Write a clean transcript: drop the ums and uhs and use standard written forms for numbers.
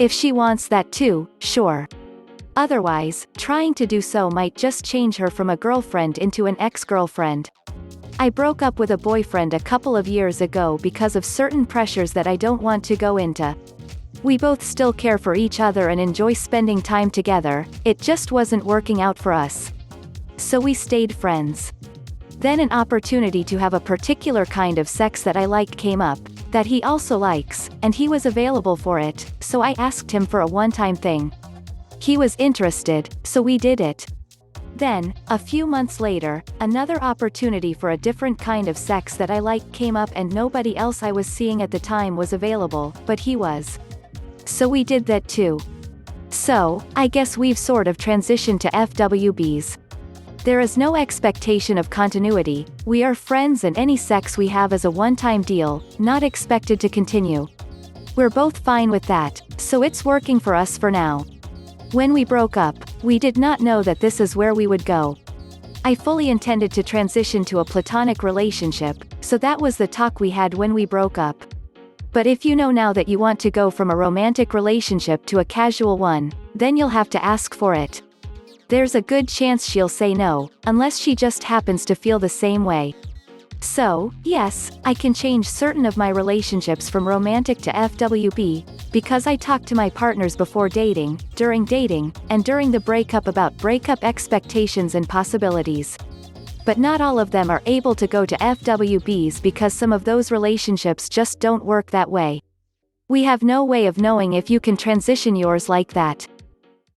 If she wants that too, sure. Otherwise, trying to do so might just change her from a girlfriend into an ex-girlfriend. I broke up with a boyfriend a couple of years ago because of certain pressures that I don't want to go into. We both still care for each other and enjoy spending time together, it just wasn't working out for us. So we stayed friends. Then an opportunity to have a particular kind of sex that I like came up, that he also likes, and he was available for it, so I asked him for a one-time thing. He was interested, so we did it. Then, a few months later, another opportunity for a different kind of sex that I like came up and nobody else I was seeing at the time was available, but he was. So we did that too. So, I guess we've sort of transitioned to FWBs. There is no expectation of continuity, we are friends and any sex we have is a one-time deal, not expected to continue. We're both fine with that, so it's working for us for now. When we broke up, we did not know that this is where we would go. I fully intended to transition to a platonic relationship, so that was the talk we had when we broke up. But if you know now that you want to go from a romantic relationship to a casual one, then you'll have to ask for it. There's a good chance she'll say no, unless she just happens to feel the same way. So, yes, I can change certain of my relationships from romantic to FWB, because I talk to my partners before dating, and during the breakup about breakup expectations and possibilities. But not all of them are able to go to FWBs because some of those relationships just don't work that way. We have no way of knowing if you can transition yours like that.